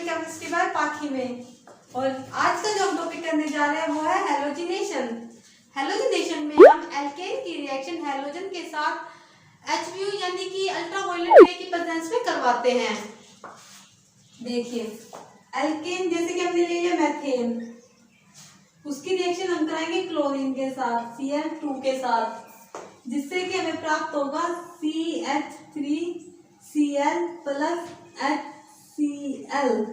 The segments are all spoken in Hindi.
ऑर्गेनिक केमिस्ट्री बाय पाखी में। और आज का जो हम टॉपिक करने जा रहे हैं वो है हैलोजिनेशन। हैलोजिनेशन में हम एल्केन की रिएक्शन हैलोजन के साथ HBU यानी कि अल्ट्रावायलेट रे की प्रेजेंस में करवाते हैं। देखिए एल्केन जैसे कि हमने ले लिया मैथेन, उसकी रिएक्शन हम कराएंगे क्लोरीन के साथ Cl2 के साथ, जिससे कि हमें प्राप्त होगा CH3Cl प्लस HCl।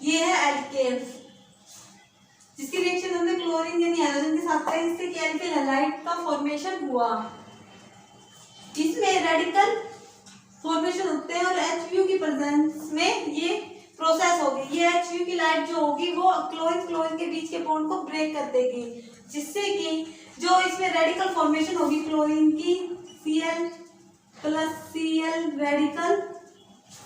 ये है एल्केन जिसकी रिएक्शन हमने क्लोरीन यानी हैलोजन के साथ कराई, जिससे कि एल्किल हैलाइड का फॉर्मेशन हुआ। इसमें रेडिकल फॉर्मेशन होते हैं और HBU की प्रेजेंस में ये प्रोसेस होगी। ये HBU की लाइट जो होगी वो क्लोरीन के बीच के बॉन्ड को ब्रेक कर देगी, जिससे कि जो इसमें रेडिकल फॉर्मेशन होगी क्लोरीन की Cl प्लस Cl रेडिकल,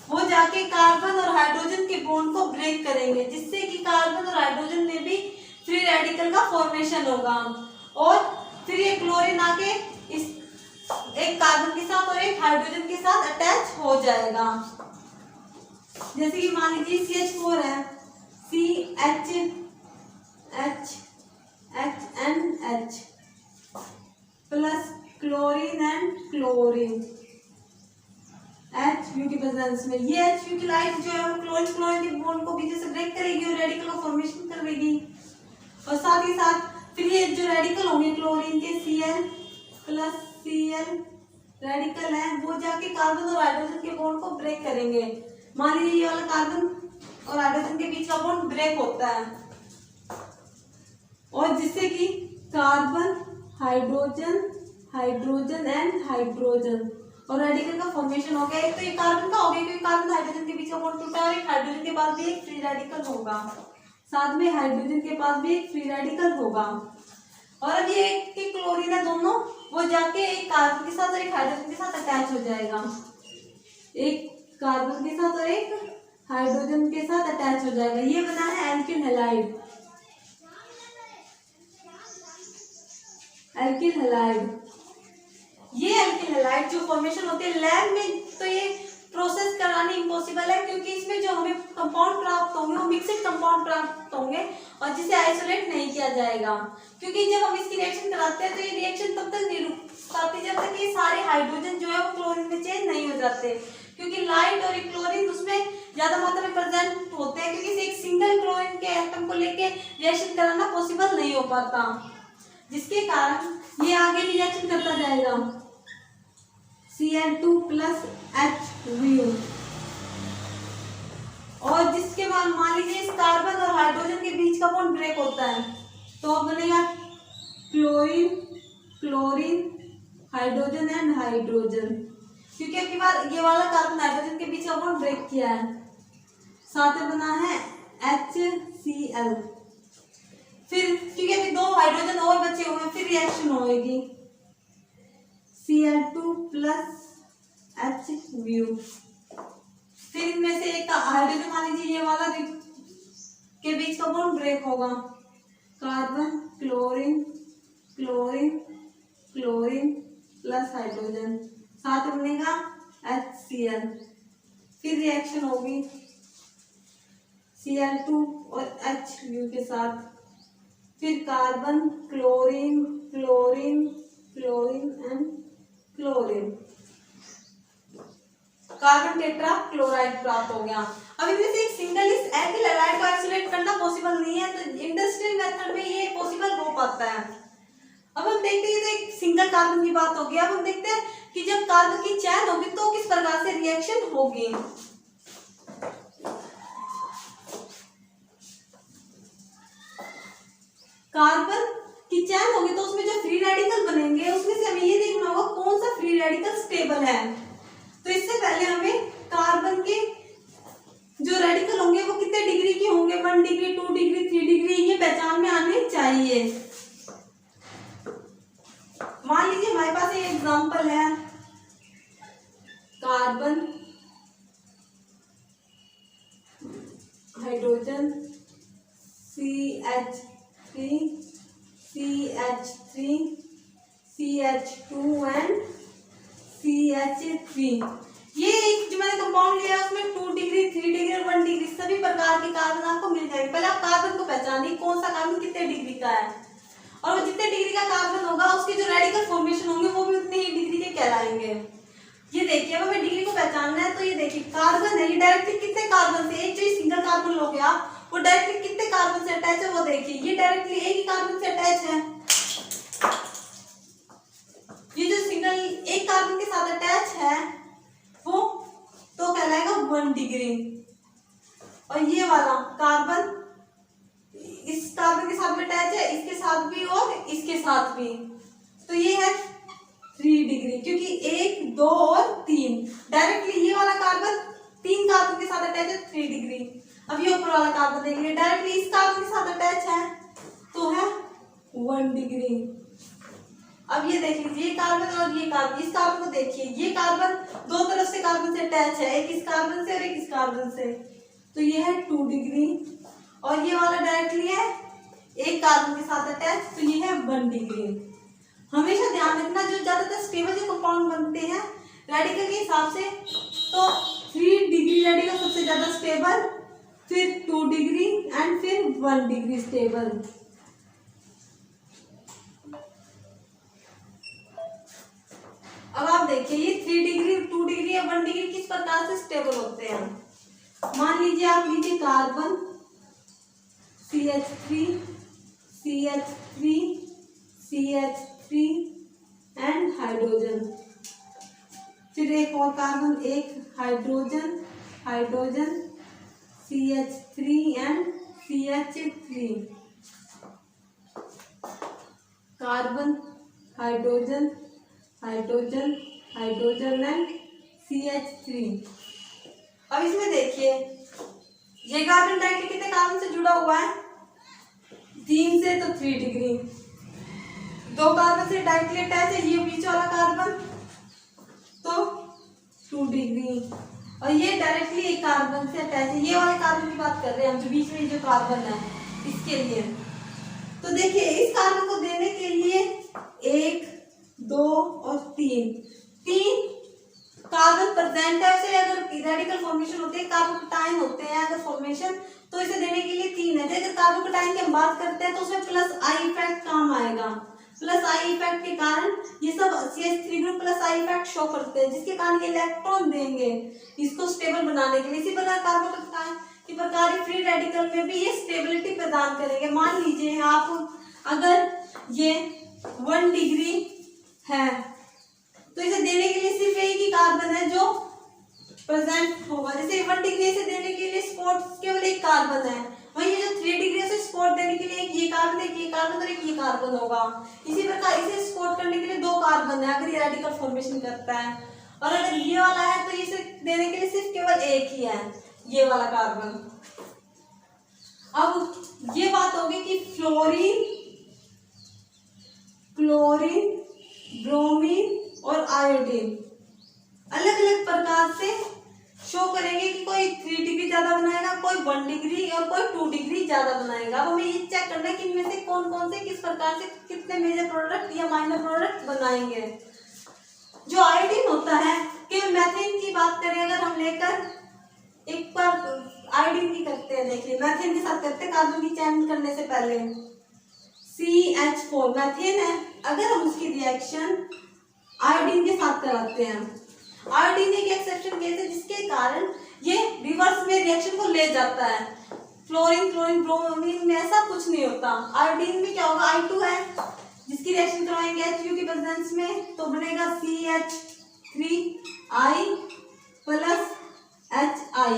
वो जाके कार्बन और हाइड्रोजन के बॉन्ड को ब्रेक करेंगे, जिससे कि कार्बन और हाइड्रोजन में भी फ्री रेडिकल का फॉर्मेशन होगा। और फिर ये क्लोरीन आके इस एक कार्बन के साथ और एक हाइड्रोजन के साथ अटैच हो जाएगा। जैसे कि मान लीजिए CH4 है, CHHNH plus chlorine and chlorine HBU की प्रेजेंस में। ये HBU की लाइट जो है वो क्लोरीन के बॉन्ड को बीच से ब्रेक करेगी और रेडिकल का फॉर्मेशन करेगी। और साथ ही साथ फिर ये जो रेडिकल होंगे क्लोरीन के Cl प्लस Cl रेडिकल है, वो जाके कार्बन और हाइड्रोजन के बॉन्ड को ब्रेक करेंगे। मान लीजिए ये वाला कार्बन और हाइड्रोजन के बीच का बॉन्ड ब्रेक होता है, और जिससे कि carbon hydrogen hydrogen and hydrogen और रेडिकल का फॉर्मेशन हो गया। एक तो ये कार्बन का हो गया क्योंकि कार्बन हाइड्रोजन के बीच का बॉन्ड टूटा, और एक हाइड्रोजन के पास भी एक फ्री रेडिकल होगा, साथ में हाइड्रोजन के पास भी एक फ्री रेडिकल होगा। और अब ये एक क्लोरीन है, दोनों वो जाके एक कार्बन के साथ और एक हाइड्रोजन के साथ अटैच हो जाएगा, एक कार्बन के साथ और एक हाइड्रोजन के साथ अटैच हो जाएगा। ये बना है एल्किल हैलाइड। एल्किल हैलाइड, ये एल्किल हैलाइड जो फॉर्मेशन होती है लैब में, तो ये प्रोसेस करानी इम्पॉसिबल है, क्योंकि इसमें जो हमें कंपाउंड प्राप्त होंगे वो मिक्सड कंपाउंड प्राप्त होंगे और जिसे आइसोलेट नहीं किया जाएगा। क्योंकि जब हम इसकी रिएक्शन कराते हैं तो ये रिएक्शन तब तक नहीं रुक पाती जब तक ये सारे हाइड्रोजन जो है वो क्लोरीन में चेंज नहीं हो जाते, क्योंकि लाइट और क्लोरीन उसमें ज्यादा मात्रा में प्रेजेंट होते हैं, क्योंकि एक सिंगल क्लोरीन के एटम को लेके रिएक्शन कराना पॉसिबल नहीं हो पाता, जिसके कारण ये आगे रिएक्शन करता जाएगा Cl2 प्लस HBU। और जिसके बाद मान लीजिए इस कार्बन और हाइड्रोजन के बीच का बॉन्ड ब्रेक होता है, तो अब बनेगा chlorine chlorine hydrogen and hydrogen, क्योंकि अब की बार ये वाला कार्बन हाइड्रोजन के बीच का बॉन्ड ब्रेक किया है। साथ में बना है HCl। फिर क्योंकि अभी दो हाइड्रोजन और बचे हुए हैं, फिर रिएक्शन होगी Cl2 प्लस HBU। फिर इनमें से एक हाइड्रोजन मान लीजिए ये वाला के बीच का बॉन्ड ब्रेक होगा, carbon chlorine chlorine chlorine plus hydrogen, साथ में बनेगा HCl। फिर रिएक्शन होगी Cl2 और HBU के साथ, फिर carbon chlorine chlorine chlorine and chlorine, carbon tetra chloride प्राप्त हो गया। अब इनमें से एक सिंगल इस एल्किल हैलाइड को आइसोलेट करना पॉसिबल नहीं है, तो इंडस्ट्रियल मेथड में ये पॉसिबल हो पाता है। अब हम देखते हैं, तो एक सिंगल कार्बन की बात होगी। अब हम देखते हैं कि जब कार्बन की चेन होगी तो किस प्रकार से रिएक्शन होगी। कार्बन की चेन होगी तो उसमें जो फ्री रेडिकल बनेंगे उसमें से हमें ये देखना होगा कौन सा फ्री रेडिकल स्टेबल है। तो इससे पहले हमें कार्बन के जो रेडिकल होंगे वो कितने डिग्री के होंगे, 1 डिग्री 2 डिग्री 3 डिग्री, ये पहचान में आने चाहिए। मान लीजिए हमारे पास एक एग्जांपल है, carbon hydrogen CH3 CH3 CH2 and CH3। ये एक जो मैंने कंपाउंड लिया उसमें 2 डिग्री 3 डिग्री और 1 1 डिग्री, सभी प्रकार के कार्बन आपको मिल जाएंगे। पहले आप कार्बन को पहचानिए, कौन सा कार्बन कितने डिग्री का है, और वो जितने डिग्री का कार्बन होगा उसके जो रेडिकल फॉर्मेशन होंगे वो भी उतने ही डिग्री के कहलाएंगे। ये देखिए, अब हमें डिग्री को पहचानना है, तो ये देखिए कार्बन है, ये डायरेक्टली कितने कार्बन से, एक जो सिंगल कार्बन लोगे आप, वो डायरेक्टली कितने कार्बन से अटैच है वो देखिए, ये डायरेक्टली एक ही कार्बन से अटैच है। ये जो सिंगल एक कार्बन के साथ अटैच है वो तो कहलाएगा 1 डिग्री। और ये वाला कार्बन इस कार्बन के साथ में अटैच है, इसके साथ भी और इसके साथ भी, तो ये है 3 डिग्री, क्योंकि 1, 2 और 3 डायरेक्टली ये वाला कार्बन 3 कार्बन के साथ अटैच है 3 डिग्री। अब ये ऊपर वाला कार्बन देखिए, डायरेक्टली इस कार्बन के साथ अटैच है तो है 1 डिग्री। अब ये देख लीजिए, ये कार्बन और ये कार्बन, इस कार्बन को देखिए, ये कार्बन दो तरफ से कार्बन से अटैच है, एक इस कार्बन से और एक इस कार्बन से, तो ये है 2 डिग्री। और ये वाला डायरेक्टली है एक कार्बन के साथ अटैच, तो ये है 1 डिग्री। हमेशा ध्यान रखना, जो ज्यादातर स्टेबल जो कंपाउंड बनते हैं रेडिकल के हिसाब से, तो 3 डिग्री रेडिकल सबसे ज्यादा स्टेबल, फिर 2 डिग्री एंड फिर 1 डिग्री स्टेबल। अब आप देखिए, ये 3 डिग्री, 2 डिग्री या 1 डिग्री किस प्रकार से स्टेबल होते हैं। मान लीजिए आप लीजिए carbon CH3 CH3 CH3 and hydrogen, फिर एक और कार्बन, एक hydrogen hydrogen CH3 and CH3, carbon hydrogen hydrogen hydrogen and CH3। अब इसमें देखिए, ये कार्बन डायरेक्टली कितने कार्बन से जुड़ा हुआ है, 3 से, तो 3 डिग्री। 2 कार्बन से डायरेक्टली अटैच है, ये बीच वाला कार्बन, तो 2 डिग्री। और ये डायरेक्टली एक कार्बन से अटैच है, ये वाले कार्बन की बात कर रहे हैं हम, जो बीच में जो कार्बन है इसके लिए। तो देखिए, इस कार्बन को देने के लिए 1, 2 और 3 कार्बन प्रेजेंट है, उसे अगर रेडिकल फॉर्मेशन होते हैं, कार्बोकटाइन होते हैं अगर फॉर्मेशन, तो इसे देने के लिए 3 है। अगर कार्बोकटाइन की हम बात करते हैं तो उसमें प्लस आई इफेक्ट काम आएगा, प्लस आई इफेक्ट के कारण ये सब CH3 group plus I effect show करते हैं, जिसके कारण ये इलेक्ट्रॉन देंगे इसको स्टेबल बनाने के लिए। इसी प्रकार कार्बोकटाइन की प्रकार फ्री रेडिकल में भी ये स्टेबिलिटी प्रदान करेंगे। मान लीजिए आप, अगर ये 1 डिग्री है तो इसे देने के लिए सिर्फ एक ही कार्बन है जो प्रेजेंट होगा। जैसे 1 डिग्री से देने के लिए स्पॉट केवल एक कार्बन है, वहीं ये जो 3 डिग्री से स्पॉट देने के लिए एक ये कार्बन, एक ये कार्बन और एक ये कार्बन होगा। इसी प्रकार इसे स्पॉट करने के लिए 2 कार्बन है अगर ये रेडिकल फॉर्मेशन करता है, और अगर ये वाला है तो इसे देने के लिए सिर्फ केवल एक ही है, ये वाला कार्बन। अब ये बात होगी कि फ्लोरीन, क्लोरीन, ब्रोमीन और आयोडीन अलग अलग प्रकार से शो करेंगे कि कोई 3 डिग्री ज्यादा बनाएगा, कोई 1 डिग्री और कोई 2 डिग्री ज्यादा बनाएगा। अब हमें ये चेक करना है कि इनमें से कौन कौन से किस प्रकार से कितने मेजर प्रोडक्ट या माइनर प्रोडक्ट बनाएंगे। जो आयोडीन होता है, केवल मैथेन की बात करें अगर हम लेकर, एक बार आयोडीन की करते हैं, देखिए मैथेन के साथ करते हैं कार्बन की चेन करने से पहले, CH4 मैथेन है, अगर हम उसकी रिएक्शन आयोडीन के साथ कराते हैं, आयोडीन एक एक्सेप्शन केस है जिसके कारण ये रिवर्स में रिएक्शन को ले जाता है। फ्लोरीन, क्लोरीन, ब्रोमीन में ऐसा कुछ नहीं होता। आयोडीन में क्या होगा, I2 है जिसकी रिएक्शन करवाएंगे HU की प्रेजेंस में, तो बनेगा CH3I प्लस HI।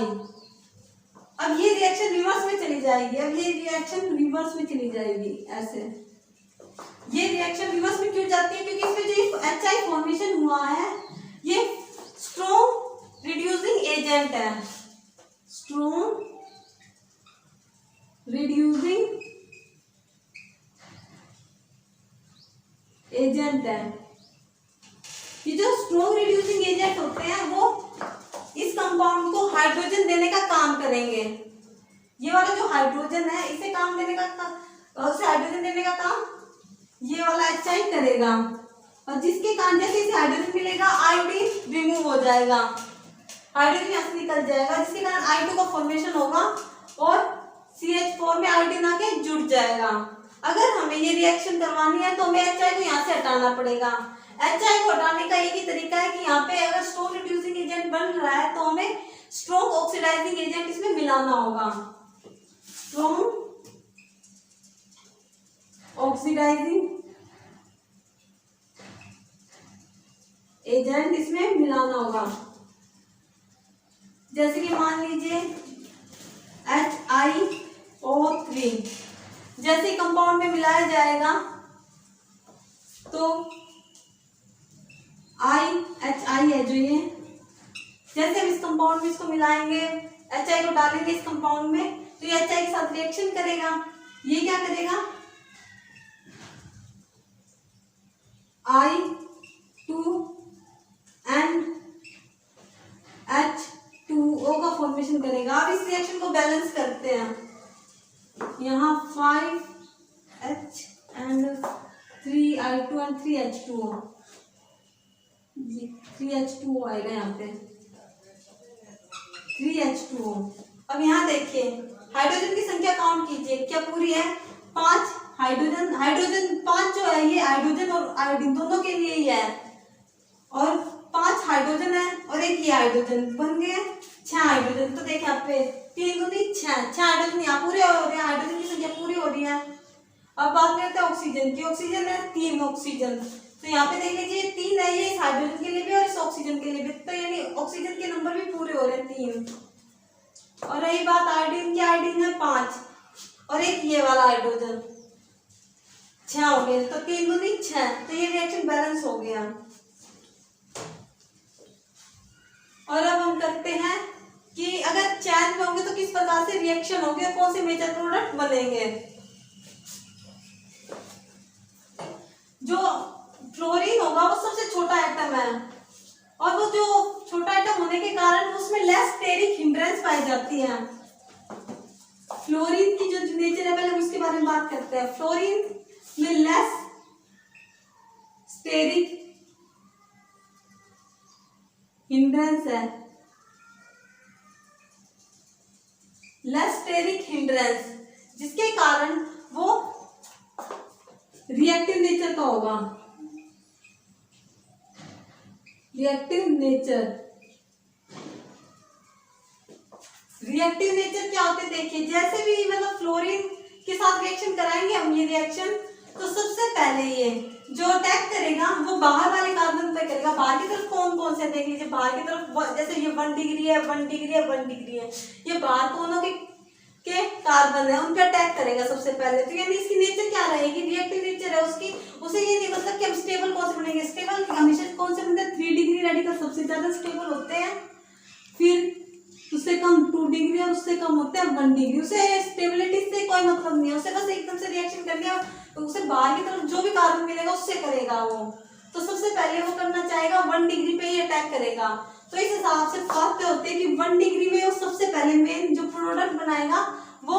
अब ये रिएक्शन रिवर्स में चली जाएगी, अब ये रिएक्शन रिवर्स में चली जाएगी ऐसे। ये रिएक्शन रिवर्स में क्यों जाती है, क्योंकि इसमें जो HI फॉर्मेशन हुआ है ये स्ट्रॉन्ग रिड्यूसिंग एजेंट है, स्ट्रॉन्ग रिड्यूसिंग एजेंट है। ये जो स्ट्रॉन्ग रिड्यूसिंग एजेंट होते हैं वो इस कंपाउंड को हाइड्रोजन देने का काम करेंगे। ये वाला जो हाइड्रोजन है इसे काम देने का, उसे हाइड्रोजन देने का काम ये वाला HI करेगा, और जिसके कारण जैसे इसे हाइड्रोजन मिलेगा आयोडीन रिमूव हो जाएगा। हाइड्रोजन यहाँ से निकल जाएगा, जिसके कारण I2 का फॉर्मेशन होगा और CH4 में आयोडीन आके जुड़ जाएगा। अगर हमें ये रिएक्शन करवानी है तो हमें HI को यहाँ से हटाना पड़ेगा। HI को हटाने का एक ही तरीका है कि यहाँ पे अगर स्ट्रॉन्ग रिड्यूसिंग एजेंट बन रहा है तो हमें स्ट्रॉन्ग ऑक्सीडाइजिंग एजेंट इसमें मिलाना होगा। स्ट्रॉन्ग ऑक्सीडाइजिंग एजेंट इसमें मिलाना होगा। जैसे कि मान लीजिए HiO3 जैसे कंपाउंड में मिलाया जाएगा तो HI है जो ये, जैसे हम इस कंपाउंड में इसको मिलाएंगे, HI को डालेंगे इस कंपाउंड में तो ये HI के साथ रिएक्शन करेगा। ये क्या करेगा, I2NH2O का फॉर्मेशन करेगा। अब इस रिएक्शन को बैलेंस करते हैं। यहाँ 5H and 3I2 and 3H2O, 3H2O आएगा यहाँ पे 3H2O। अब यहाँ देखिए हाइड्रोजन की संख्या काउंट कीजिए, क्या पूरी है? 5 हाइड्रोजन, हाइड्रोजन 5 जो है ये हाइड्रोजन और आयोडीन दोनों के लिए ही है, और 5 हाइड्रोजन है और एक ये हाइड्रोजन, बन गए 6 हाइड्रोजन। तो देखिए आप पे 3 दूनी 6 हाइड्रोजन यहाँ पूरे हो रहे हैं, हाइड्रोजन की संख्या पूरी हो रही है। अब बात करते हैं ऑक्सीजन की। ऑक्सीजन है 3 ऑक्सीजन, तो यहाँ पे देख लीजिए 3 है ये इस हाइड्रोजन के लिए भी और इस ऑक्सीजन के लिए भी, तो यानी ऑक्सीजन के नंबर भी पूरे हो रहे हैं 3। और रही बात आयोडीन की, आयोडीन है 5 और एक ये वाला हाइड्रोजन 6 हो गए, तो 3 दूनी 6, तो ये रिएक्शन बैलेंस हो गया। और अब हम करते हैं कि अगर चैन में होंगे तो किस प्रकार से रिएक्शन होगी और कौन से मेजर प्रोडक्ट बनेंगे। जो फ्लोरीन होगा वो सबसे छोटा एटम है, और वो जो छोटा एटम होने के कारण उसमें लेस स्टेरिक हिंड्रेंस पाई जाती है। फ्लोरीन की जो नेचर है पहले हम उसके बारे में बात करते हैं। फ्लोरीन में लेस स्टेरिक हिंड्रेंस है, लेस स्टेरिक हिंड्रेंस, जिसके कारण वो रिएक्टिव नेचर का होगा। रिएक्टिव नेचर, रिएक्टिव नेचर क्या होते हैं देखिए, जैसे भी मतलब फ्लोरीन के साथ रिएक्शन कराएंगे हम ये रिएक्शन, तो सबसे पहले ये जो अटैक करेगा वो बाहर वाले कार्बन पे करेगा। बाहर की तरफ कौन कौन से देख लीजिए, बाहर की तरफ जैसे ये 1 डिग्री है, 1 डिग्री है, 1 डिग्री है, ये बाहर कोनों के कार्बन है, उन पे अटैक करेगा सबसे पहले। तो यानी इसकी नेचर क्या रहेगी, रिएक्टिव नेचर है उसकी। उसे ये नहीं मतलब कि हम स्टेबल कौन से बनेंगे, स्टेबल हमेशा कौन से बनते हैं, 3 डिग्री रेडिकल सबसे ज्यादा स्टेबल होते हैं, फिर उससे कम 2 डिग्री और उससे कम होते हैं 1 डिग्री। उसे स्टेबिलिटी से कोई मतलब नहीं है, उसे बस एकदम से रिएक्शन करनी है, उसे बाहर की तरफ जो भी कार्बन मिलेगा उससे करेगा वो। तो सबसे पहले वो करना चाहेगा 1 डिग्री पे ही अटैक करेगा। तो इस हिसाब से बातें होते हैं कि 1 डिग्री में वो सबसे पहले मेन जो प्रोडक्ट बनाएगा वो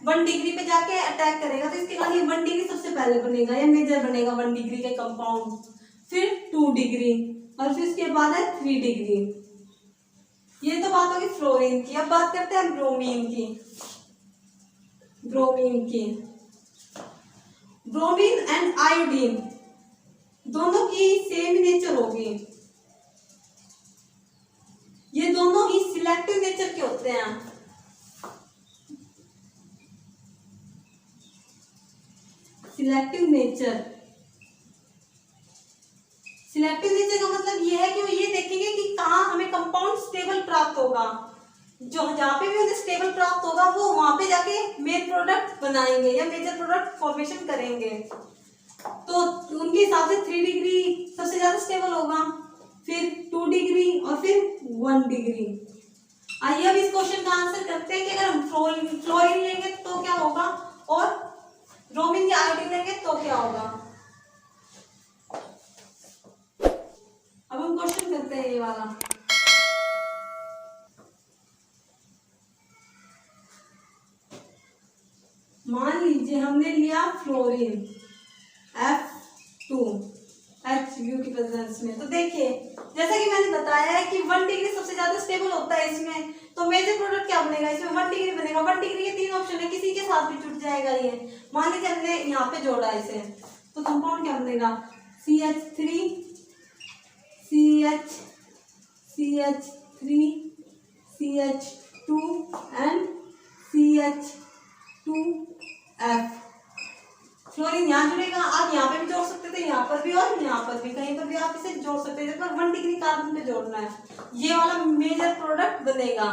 1 डिग्री पे जाके अटैक करेगा। तो इसके लिए 1 डिग्री सबसे पहले बनेगा या मेजर बनेगा 1 डिग्री के कंपाउंड, फिर 2 डिग्री और फिर इसके बाद है 3 डिग्री। ये तो बात होगी फ्लोरीन की। अब बात करते हैं ब्रोमीन की। ब्रोमीन की, ब्रोमीन एंड आयोडीन दोनों की सेम नेचर होगी। ये दोनों ही सिलेक्टिव नेचर के होते हैं। सिलेक्टिव नेचर, सिलेक्टिव नेचर का मतलब ये है कि वो ये देखेंगे कि कहाँ हमें कंपाउंड स्टेबल प्राप्त होगा, जो जहाँ पे भी उन्हें स्टेबल प्राप्त होगा वो वहां पे जाके मेन प्रोडक्ट बनाएंगे या मेजर प्रोडक्ट फॉर्मेशन करेंगे। तो उनके हिसाब से 3 डिग्री सबसे ज्यादा स्टेबल होगा, फिर 2 डिग्री और फिर 1 डिग्री। आइए अब इस क्वेश्चन का आंसर करते हैं कि अगर हम फ्लोरीन लेंगे तो क्या होगा और ब्रोमीन या आयोडीन लेंगे तो क्या होगा। अब हम क्वेश्चन करते हैं ये वाला। मान लीजिए हमने लिया फ्लोरीन F2 HU की प्रेजेंस में, तो देखिए जैसा कि मैंने बताया है कि 1 डिग्री सबसे ज्यादा स्टेबल होता है इसमें, तो मेजर प्रोडक्ट क्या बनेगा, इसमें 1 डिग्री बनेगा। 1 डिग्री के 3 ऑप्शन है, किसी के साथ भी जुड़ जाएगा ये। मान लीजिए हमने यहाँ पे जोड़ा इसे, तो कंपाउंड क्या बनेगा, CH3 CH CH3 CH2 and CH2F। Fluorine यहाँ जुड़ेगा। आप यहाँ पे भी जोड़ सकते थे, यहाँ पर भी और यहाँ पर भी, कहीं पर भी आप इसे जोड़ सकते थे, पर 1 डिग्री कार्बन पे जोड़ना है, ये वाला मेजर प्रोडक्ट बनेगा।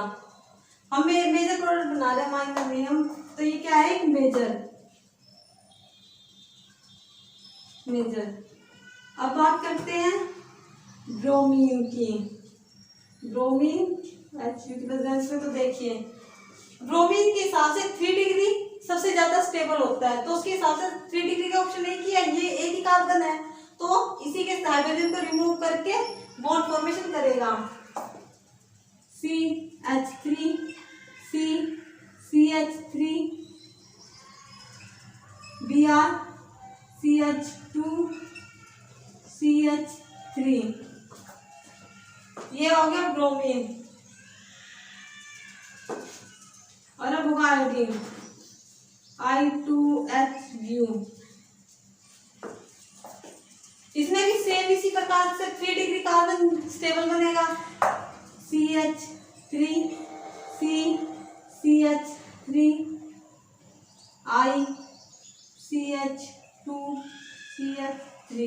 हम मेजर प्रोडक्ट बना रहे हैं माइनर में हम, तो ये क्या है, एक मेजर। अब बात करते हैं ब्रोमीन की। ब्रोमीन HU की प्रेजेंस में, तो देखिए ब्रोमीन के हिसाब से 3 डिग्री सबसे ज्यादा स्टेबल होता है, तो उसके हिसाब से 3 डिग्री का ऑप्शन एक ही है, ये एक ही कार्बन है, तो इसी के हाइड्रोजन को रिमूव करके बॉन्ड फॉर्मेशन करेगा। CH3 CH3 Br CH2 CH3, ये हो गया ब्रोमीन। और अब होगा आयोडीन, I2HU। इसमें भी सेम इसी प्रकार से 3 डिग्री कार्बन स्टेबल बनेगा। CH3 CH3 I CH2 CH3।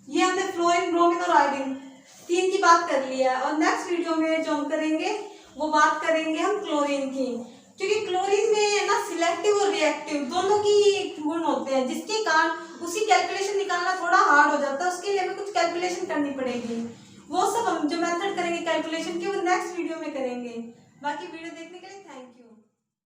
ये हमने फ्लोरीन, ब्रोमीन और आयोडीन 3 की बात कर ली है। और नेक्स्ट वीडियो में जो हम करेंगे वो बात करेंगे हम क्लोरीन की, क्योंकि क्लोरीन में ना सिलेक्टिव और रिएक्टिव दोनों की गुण होते हैं, जिसके कारण उसी कैलकुलेशन निकालना थोड़ा हार्ड हो जाता है, उसके लिए हमें कुछ कैलकुलेशन करनी पड़ेगी। वो सब हम जो मेथड करेंगे कैलकुलेशन की, वो नेक्स्ट वीडियो में करेंगे। बाकी वीडियो देखने के लिए थैंक यू।